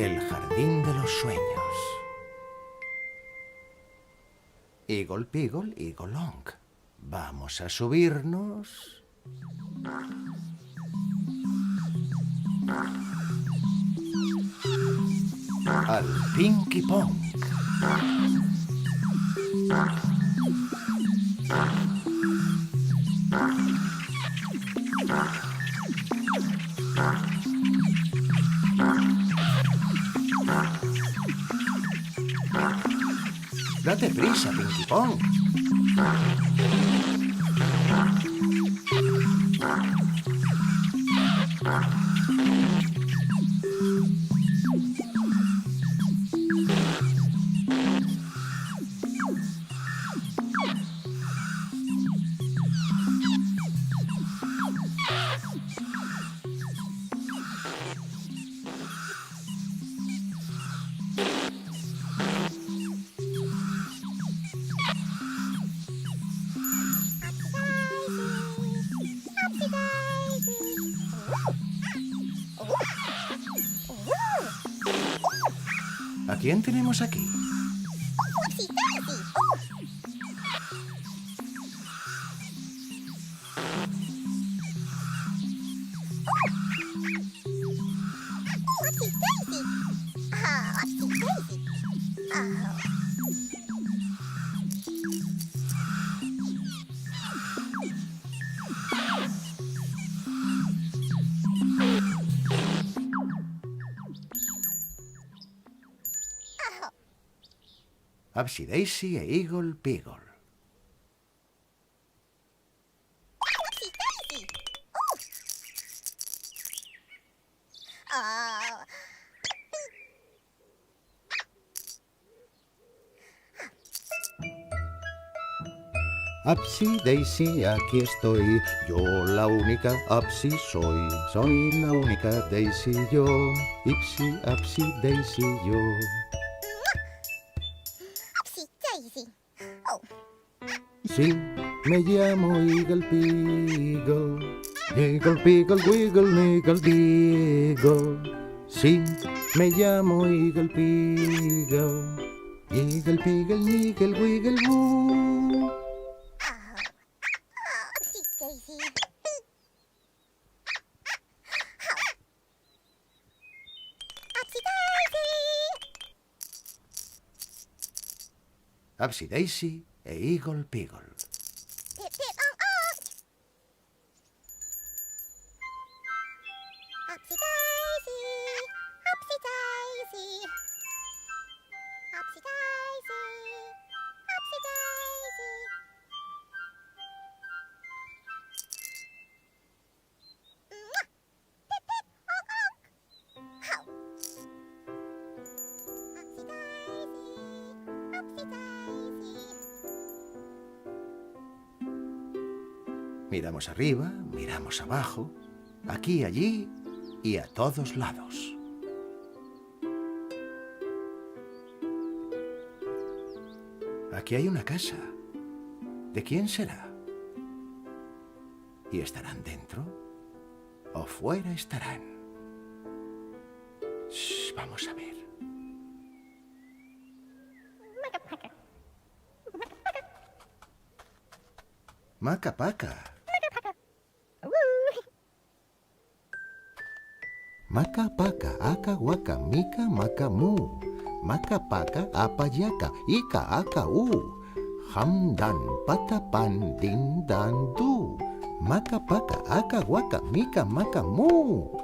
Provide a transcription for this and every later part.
El jardín de los sueños. Eagle Peagle, Eagle Long. Vamos a subirnos. Al Pinky Pong. Date prisa, Pinky Pong. ¿A quién tenemos aquí? Upsy Daisy e Eagle Peagle. Upsy Daisy, aquí estoy, yo la única Upsy soy la única Daisy yo, Ipsy, Upsy Daisy yo. Sí, me llamo Eagle Peagle, Eagle Peagle, Wiggle, Niggle, Deagle. Sí, me llamo Eagle Peagle, Eagle Peagle, Niggle, Wiggle, Woo. Upsy Daisy e Eagle Peagle. Miramos arriba, miramos abajo, aquí, allí y a todos lados. Aquí hay una casa. ¿De quién será? ¿Y estarán dentro? ¿O fuera estarán? Shh, vamos a ver. Maca Paca. Maca Paca, Aca Guaca, Mica Maca Mu. Maca Paca, Apa Yaca, Ica Aca U. Hamdan, Patapan, Din Dan Du. Maca Paca, Aca Guaca, Mica Maca Mu.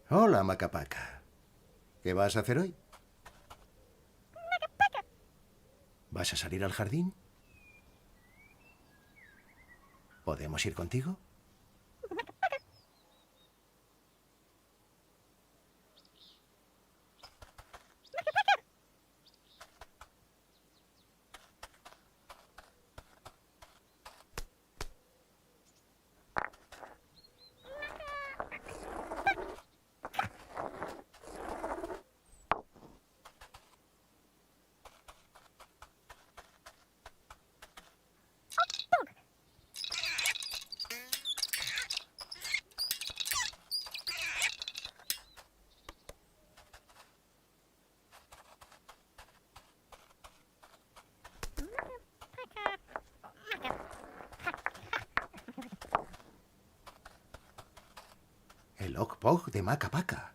Hola, Maca Paca. ¿Qué vas a hacer hoy? ¿Vas a salir al jardín? ¿Podemos ir contigo? El Okpok de Maca Paca.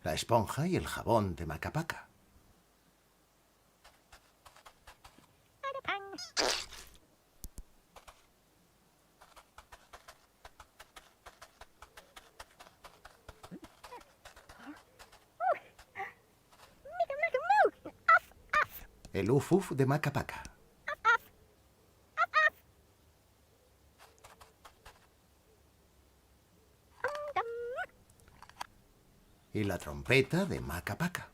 La esponja y el jabón de Maca Paca. El Uf Uf de Maca Paca. Y la trompeta de Maca Paca.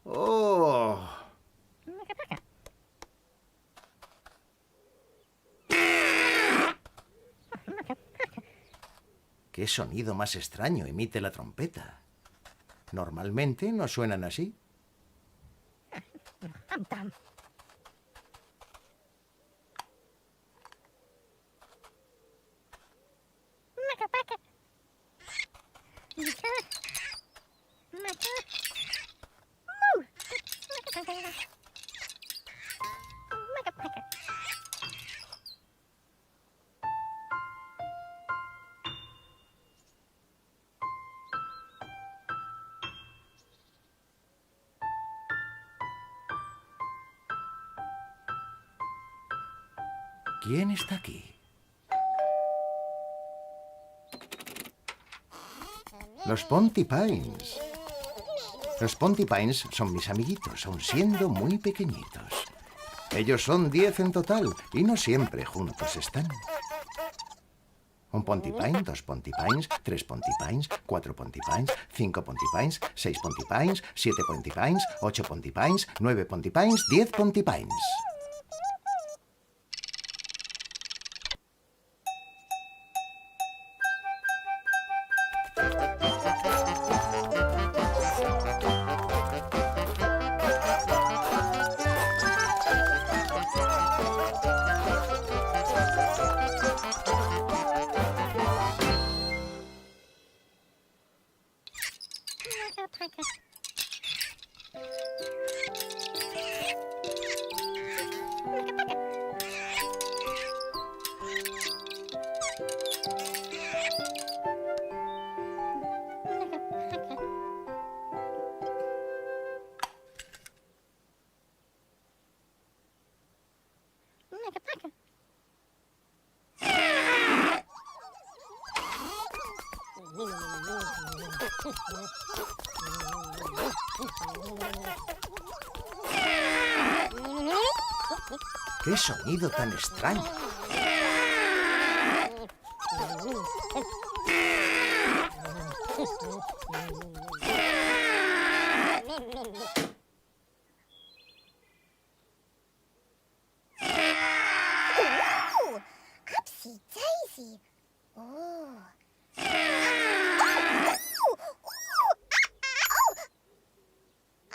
¡Oh! ¿Qué sonido más extraño emite la trompeta? Normalmente no suenan así. ¿Quién está aquí? Los Pontipines. Los Pontipines son mis amiguitos, aun siendo muy pequeñitos. Ellos son 10 en total y no siempre juntos están. Un Pontipine, 2 Pontipines, 3 Pontipines, 4 Pontipines, 5 Pontipines, 6 Pontipines, 7 Pontipines, 8 Pontipines, 9 Pontipines, 10 Pontipines. ¡Qué sonido tan extraño! Upsy daisy. Oh.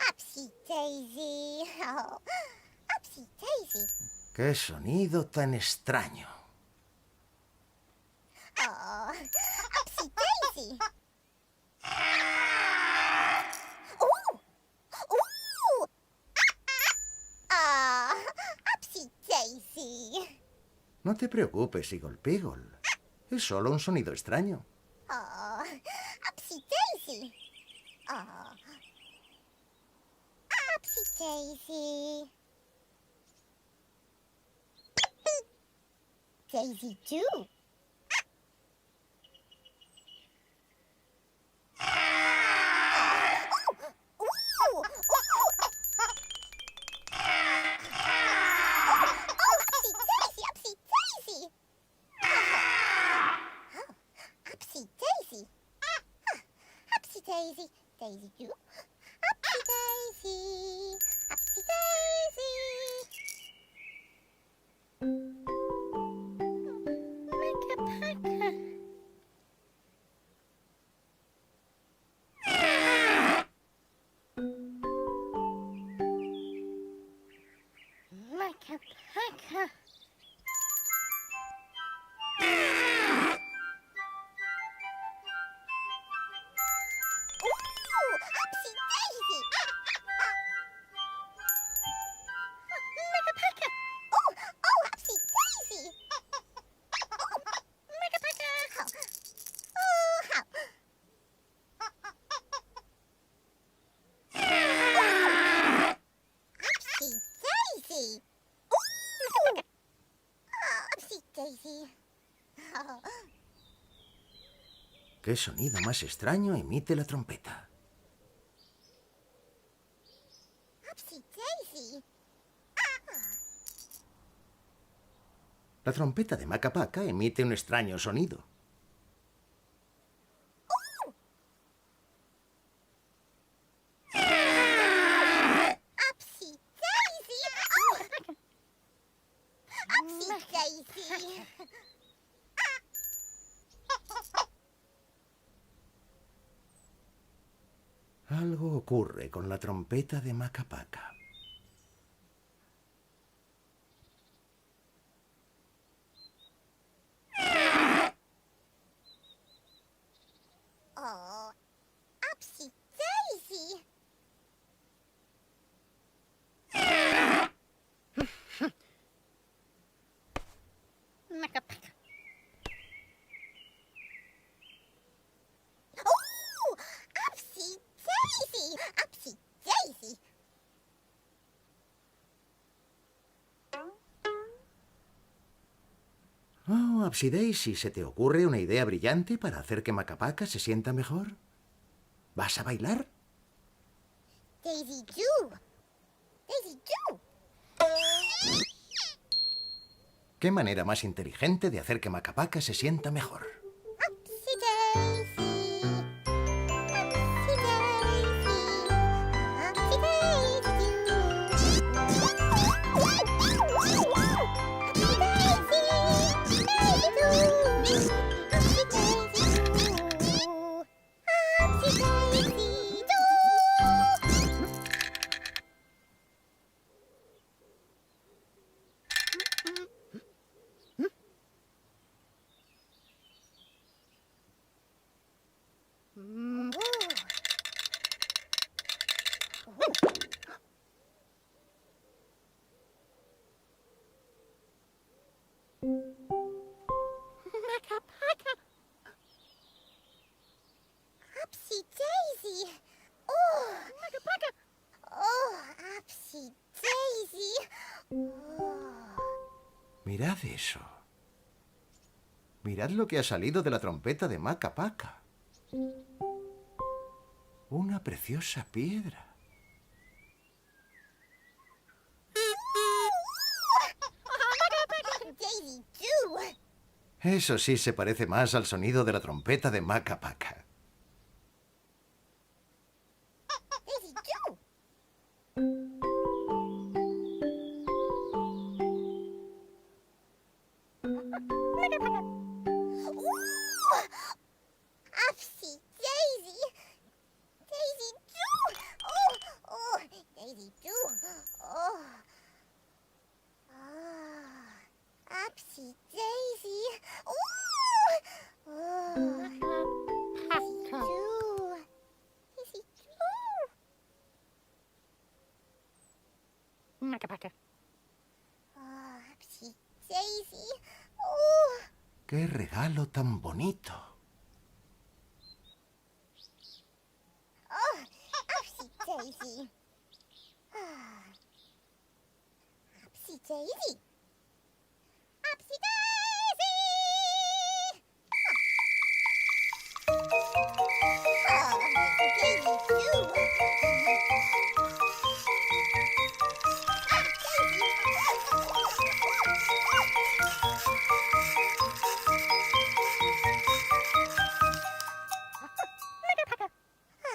Upsy daisy. Oh. Upsy daisy. ¡Qué sonido tan extraño! Oh. Upsy daisy. Ooh. Ooh. Ah. Upsy daisy. No te preocupes, Eagle Peagle. Es solo un sonido extraño. Oh. Upsy daisy. Oh. Upsy daisy. Daisy too. Daisy, Daisy do. Upsy Daisy, Upsy Daisy. Maca Paca. Maca Paca. Daisy. Oh, ¿Qué sonido más extraño emite la trompeta? Upsy Daisy. La trompeta de Maca Paca emite un extraño sonido. Upsy Daisy. Oh. Upsy Daisy. Algo ocurre con la trompeta de Maca Paca. Oh, Upsy Daisy. Maca Paca. Oh, Upsy Daisy. Upsy Daisy. Oh, Upsy Daisy, ¿se te ocurre una idea brillante para hacer que Maca Paca se sienta mejor? ¿Vas a bailar? Daisy do. Daisy do. ¿Qué manera más inteligente de hacer que Maca Paca se sienta mejor? Upsy Daisy. Upsy Daisy. Upsy Daisy do. Upsy Daisy. Daisy do. Upsy Daisy do. Upsy Daisy do. Upsy Daisy. Oh, oh, Upsy Daisy. Oh. Mirad eso. Mirad lo que ha salido de la trompeta de Maca Paca. Una preciosa piedra. Daisy do. Eso sí se parece más al sonido de la trompeta de Maca Paca. Daisy do. Ooh! Upsy Daisy. Daisy do. Oh, oh, Daisy do. Oh. Oh. Upsy Daisy. Ooh! Oh. Daisy do. Daisy do. Maca Paca. Oh, Upsy Daisy. Oh. ¡Qué regalo tan bonito! Oh, Upsy Daisy. Ah. Upsy Daisy. Upsy Daisy. Oh, Daisy too.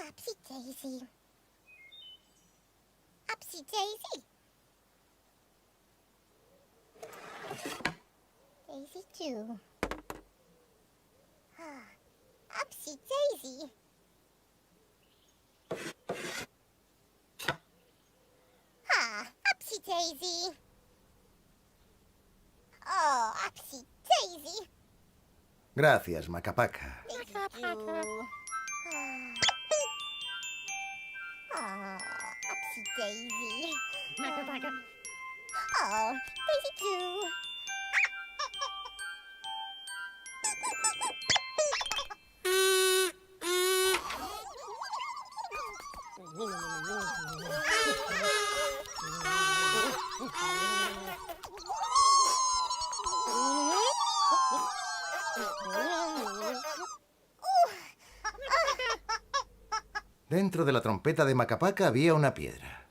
Upsy Daisy. Upsy Daisy. Daisy too. Upsy Daisy. Upsy Daisy. Oh, Upsy Daisy. Gracias, Maca Paca. Daisy too. Oh, Upsy Daisy. Maca Paca. Oh, Daisy too. Dentro de la trompeta de Macapaca había una piedra.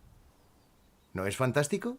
¿No es fantástico?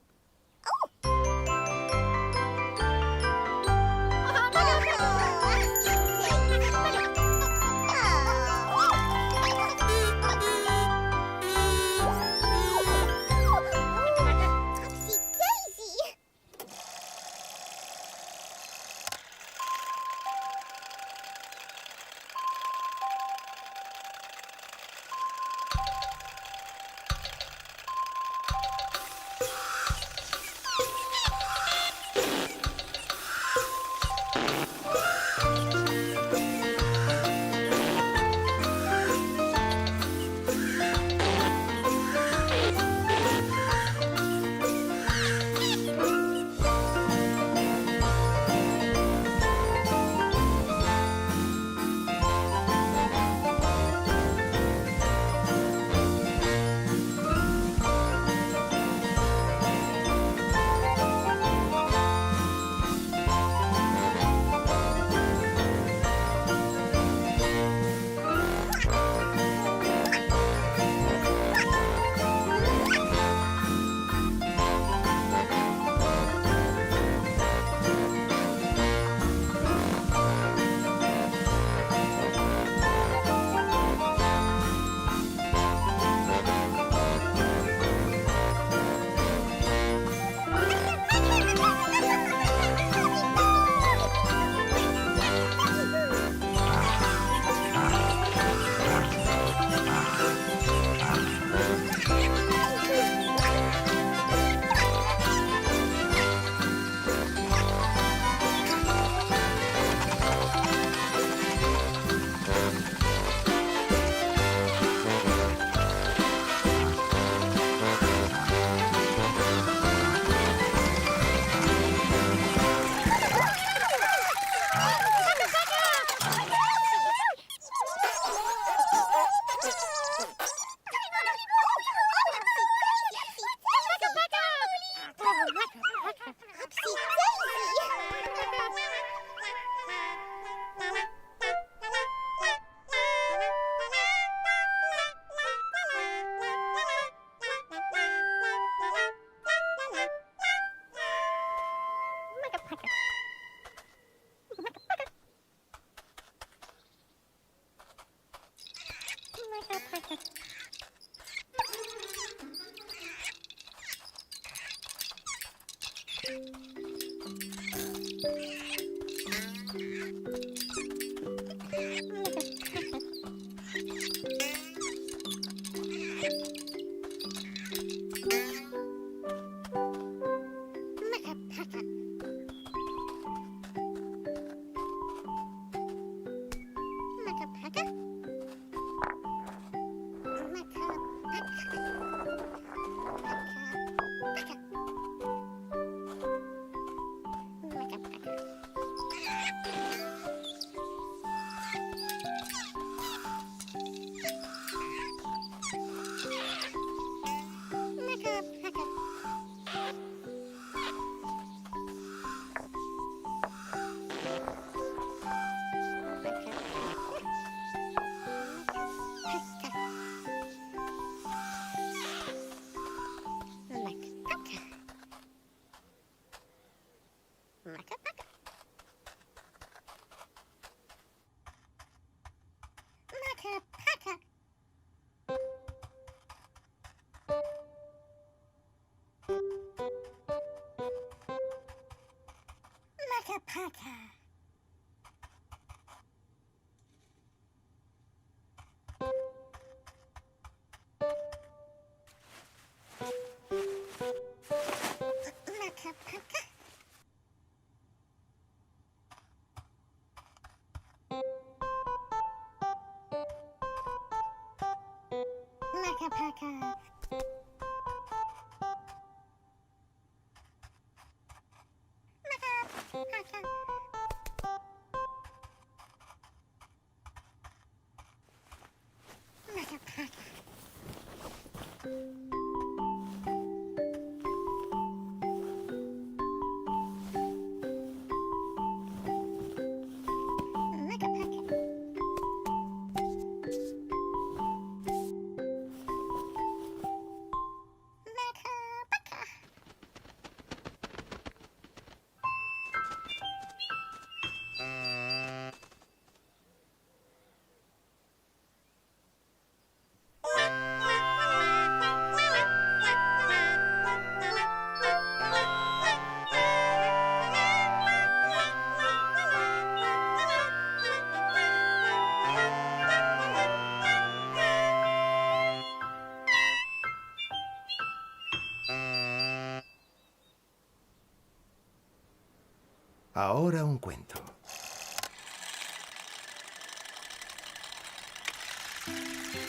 Ahora un cuento.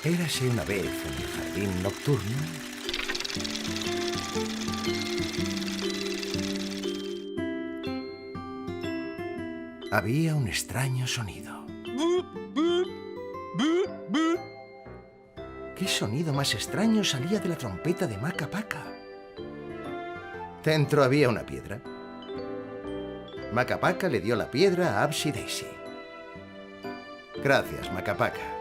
Érase una vez en el jardín nocturno había un extraño sonido. ¿Qué sonido más extraño salía de la trompeta de Maca Paca? Dentro había una piedra. Maca Paca le dio la piedra a Upsy Daisy. Gracias, Maca Paca.